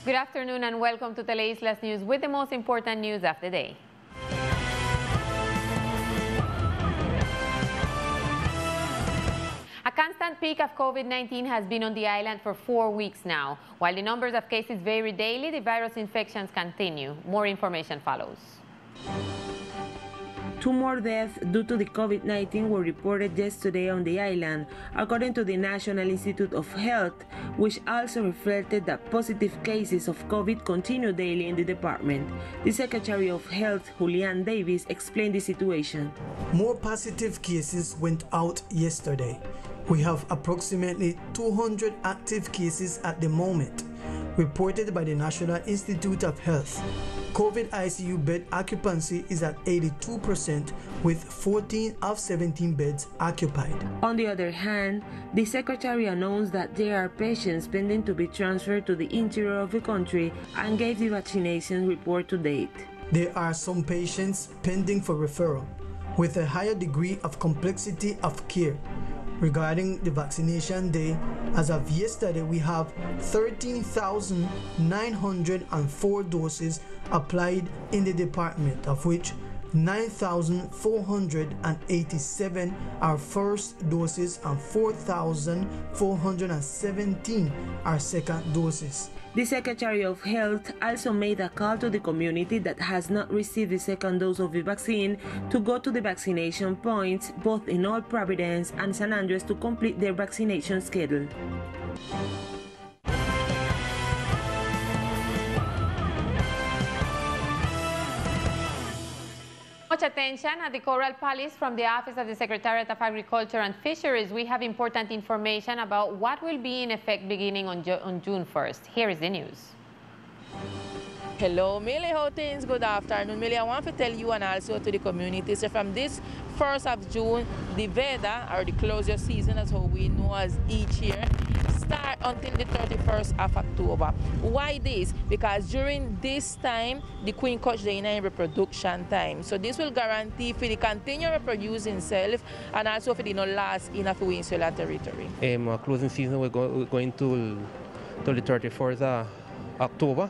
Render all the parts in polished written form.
Good afternoon and welcome to Teleislas News with the most important news of the day. A constant peak of COVID-19 has been on the island for 4 weeks now. While the numbers of cases vary daily, the virus infections continue. More information follows. 2 more deaths due to the COVID-19 were reported yesterday on the island, according to the National Institute of Health, which also reflected that positive cases of COVID continue daily in the department. The Secretary of Health, Julian Davis, explained the situation. More positive cases went out yesterday. We have approximately 200 active cases at the moment, reported by the National Institute of Health. COVID ICU bed occupancy is at 82%, with 14 of 17 beds occupied. On the other hand, the Secretary announced that there are patients pending to be transferred to the interior of the country and gave the vaccination report to date. There are some patients pending for referral, with a higher degree of complexity of care. Regarding the vaccination day, as of yesterday, we have 13,904 doses applied in the department, of which 9,487 are first doses and 4,417 are second doses. The Secretary of Health also made a call to the community that has not received the second dose of the vaccine to go to the vaccination points both in Old Providence and San Andres to complete their vaccination schedule. Much attention at the Coral Palace from the Office of the Secretariat of Agriculture and Fisheries. We have important information about what will be in effect beginning on June 1st. Here is the news. Hello, Millie, how things? Good afternoon, Millie. I want to tell you and also to the community, so from this 1st of June, the Veda, or the closure season, as how we know as each year, start until the 31st of October. Why this? Because during this time, the queen conch is in reproduction time. So this will guarantee for the continue reproducing self and also for the no last in a insular territory. Closing season we're going to the 31st of October.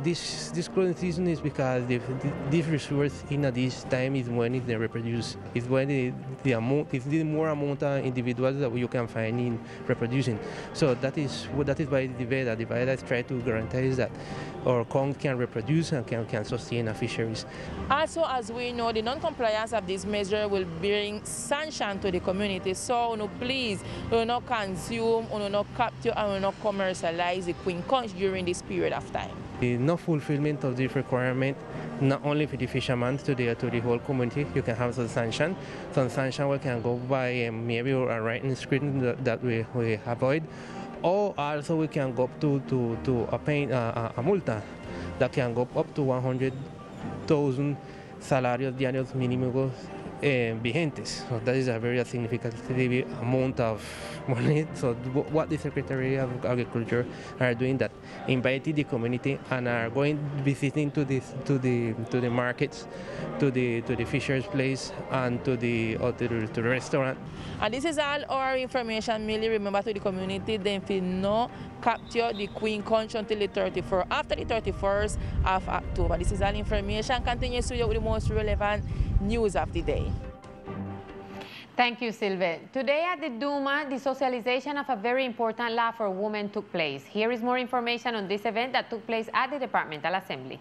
This closing season is because this resource in this time is when they reproduce. It's when the more amount of individuals that you can find in reproducing. So that is why the Veda is trying to guarantee that our conch can reproduce and can sustain our fisheries. Also, as we know, the non-compliance of this measure will bring sanction to the community. So please do not consume, do not capture, and do not commercialize the queen conch during this period of time. The no fulfillment of this requirement, not only for the fishermen, to the whole community, you can have some sanction. Some sanction we can go by maybe a writing screen that we avoid, or also we can go up to a multa that can go up to 100,000 salarios diarios mínimos vigentes. So that is a very significant amount of money. So what the Secretary of Agriculture are doing, that inviting the community and are going visiting to the markets, to the fishers' place, and to the restaurant. And this is all our information. Merely remember to the community, they will not capture the queen conch until the 31st, after the 31st of October. This is all information. Continue to you with the most relevant news of the day. Thank you, Sylvie. Today at the Duma, the socialization of a very important law for women took place. Here is more information on this event that took place at the Departmental Assembly.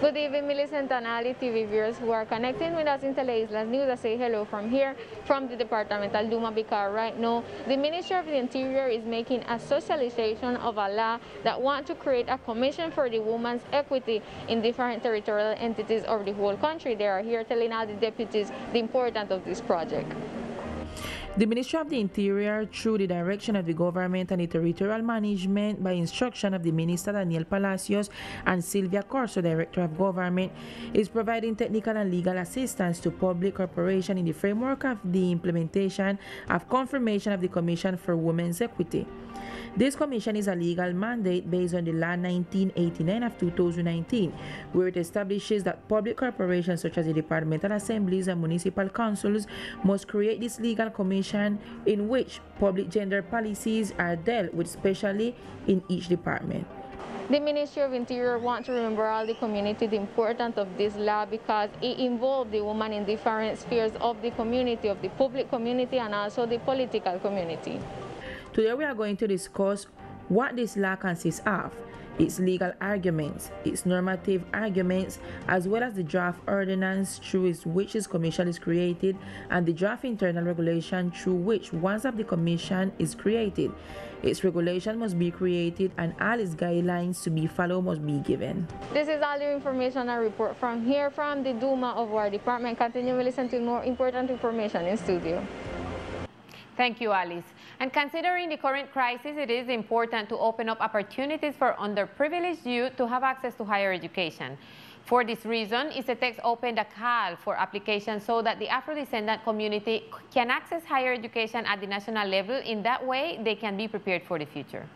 Good evening, Millicent and Ali TV viewers who are connecting with us in Teleislas News. I say hello from here, from the Departmental Duma, because right now the Ministry of the Interior is making a socialization of a law that wants to create a commission for the women's equity in different territorial entities of the whole country. They are here telling all the deputies the importance of this project. The Ministry of the Interior, through the direction of the government and the territorial management by instruction of the Minister Daniel Palacios and Sylvia Corso, Director of Government, is providing technical and legal assistance to public corporations in the framework of the implementation of confirmation of the Commission for Women's Equity. This commission is a legal mandate based on the Law 1989 of 2019, where it establishes that public corporations such as the departmental assemblies and municipal councils must create this legal commission in which public gender policies are dealt with, especially in each department. The Ministry of Interior wants to remember all the community the importance of this law because it involves the woman in different spheres of the community, of the public community and also the political community. Today we are going to discuss what this law consists of, its legal arguments, its normative arguments, as well as the draft ordinance through which this commission is created and the draft internal regulation through which once of the commission is created, its regulation must be created and all its guidelines to be followed must be given. This is all the information and report from here from the Duma of our department. Continue to listen to more important information in studio. Thank you, Alice. And considering the current crisis, it is important to open up opportunities for underprivileged youth to have access to higher education. For this reason, ICETEX opened a call for applications so that the afro-descendant community can access higher education at the national level. In that way, they can be prepared for the future.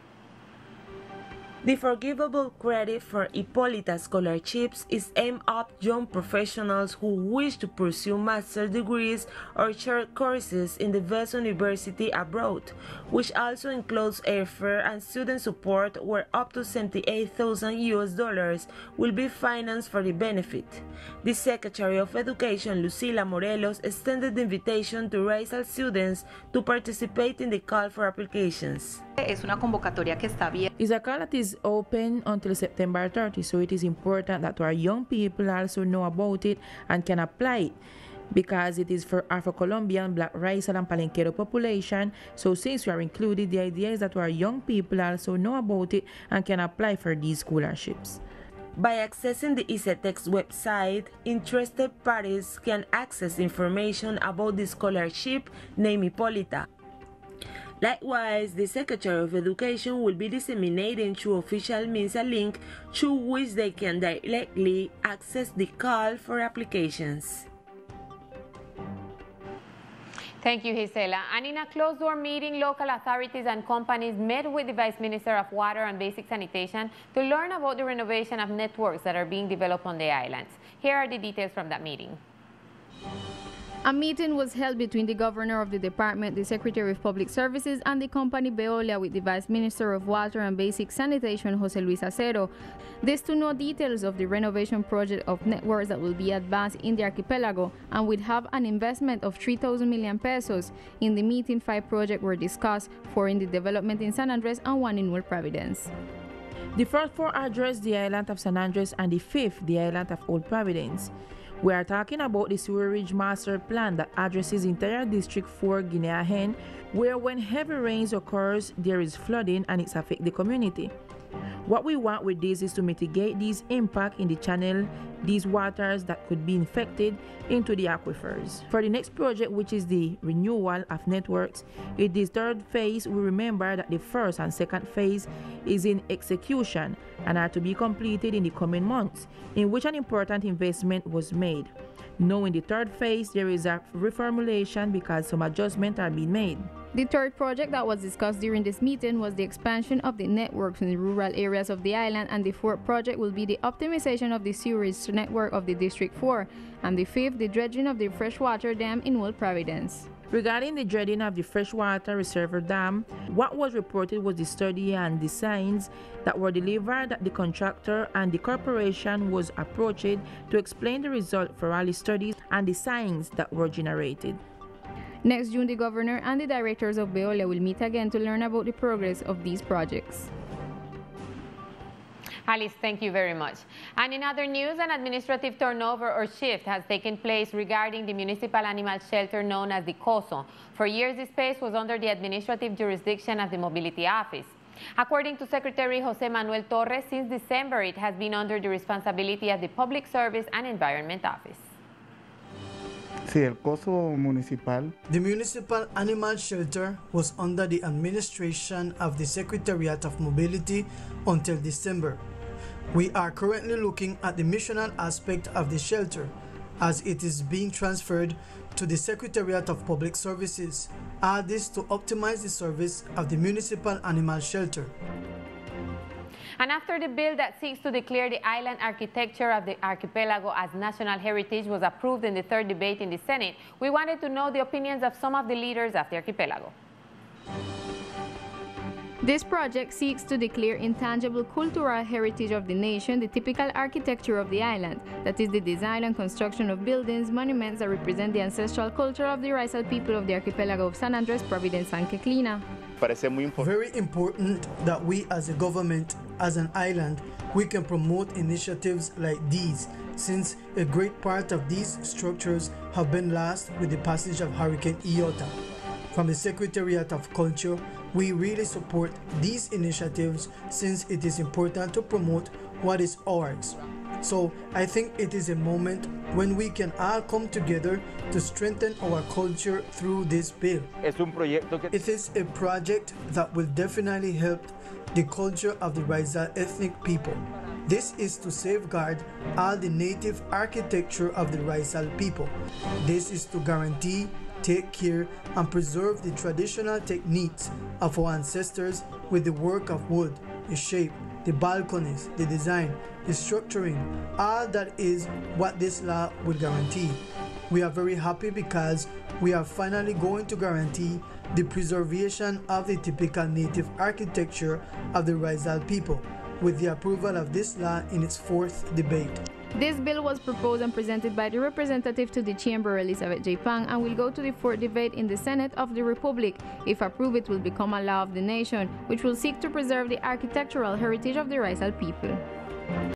The forgivable credit for Hippolyta scholarships is aimed at young professionals who wish to pursue master's degrees or short courses in the best university abroad, which also includes airfare and student support, where up to $78,000 will be financed for the benefit. The Secretary of Education, Lucila Morelos, extended the invitation to raizal students to participate in the call for applications. Es una convocatoria que está abierta. It's a call that is open until September 30, so it is important that our young people also know about it and can apply it, because it is for Afro-Colombian, Black, Raizal, and Palenquero population. So since we are included, the idea is that our young people also know about it and can apply for these scholarships. By accessing the ICETEX website, interested parties can access information about the scholarship named Hippolyta. Likewise, the Secretary of Education will be disseminating through official means a link through which they can directly access the call for applications. Thank you, Gisela. And in a closed-door meeting, local authorities and companies met with the Vice Minister of Water and Basic Sanitation to learn about the renovation of networks that are being developed on the islands. Here are the details from that meeting. A meeting was held between the governor of the department, the Secretary of Public Services, and the company Veolia with the Vice Minister of Water and Basic Sanitation, Jose Luis Acero. This to know details of the renovation project of networks that will be advanced in the archipelago and would have an investment of 3,000 million pesos. In the meeting, 5 projects were discussed, 4 in the development in San Andres and 1 in New Providence. The first 4 address the island of San Andres and the 5th the island of Old Providence. We are talking about the sewerage master plan that addresses entire District 4 Guinea Hen, where when heavy rains occurs, there is flooding and it affects the community. What we want with this is to mitigate these impact in the channel, these waters that could be infected into the aquifers. For the next project, which is the renewal of networks, in this 3rd phase, we remember that the 1st and 2nd phase is in execution and are to be completed in the coming months, in which an important investment was made. Now in the 3rd phase, there is a reformulation because some adjustments are being made. The 3rd project that was discussed during this meeting was the expansion of the networks in the rural areas of the island, and the 4th project will be the optimization of the sewerage network of the District 4, and the 5th, the dredging of the freshwater dam in Old Providence. Regarding the dredging of the freshwater reservoir dam, what was reported was the study and designs that were delivered that the contractor and the corporation was approached to explain the result for all the studies and designs that were generated. Next June, the governor and the directors of Veolia will meet again to learn about the progress of these projects. Alice, thank you very much. And in other news, an administrative turnover or shift has taken place regarding the municipal animal shelter known as the COSO. For years, this space was under the administrative jurisdiction of the Mobility Office. According to Secretary Jose Manuel Torres, since December, it has been under the responsibility of the Public Service and Environment Office. Sí, el COSO municipal. The municipal animal shelter was under the administration of the Secretariat of Mobility until December. We are currently looking at the missional aspect of the shelter as it is being transferred to the Secretariat of Public Services. All this to optimize the service of the municipal animal shelter. And after the bill that seeks to declare the island architecture of the archipelago as national heritage was approved in the third debate in the Senate, we wanted to know the opinions of some of the leaders of the archipelago. This project seeks to declare intangible cultural heritage of the nation the typical architecture of the island, that is the design and construction of buildings, monuments that represent the ancestral culture of the raizal people of the archipelago of San Andres, Providence, and Queclina. Very important that we as a government, as an island, we can promote initiatives like these, since a great part of these structures have been lost with the passage of Hurricane Iota. From the Secretariat of Culture, we really support these initiatives since it is important to promote what is ours. So I think it is a moment when we can all come together to strengthen our culture through this bill. It is a project that will definitely help the culture of the raizal ethnic people. This is to safeguard all the native architecture of the raizal people. This is to guarantee, take care, and preserve the traditional techniques of our ancestors with the work of wood, the shape, the balconies, the design, the structuring. All that is what this law will guarantee. We are very happy because we are finally going to guarantee the preservation of the typical native architecture of the raizal people with the approval of this law in its fourth debate. This bill was proposed and presented by the representative to the Chamber, Elizabeth J. Pang, and will go to the fourth debate in the Senate of the Republic. If approved, it will become a law of the nation, which will seek to preserve the architectural heritage of the raizal people.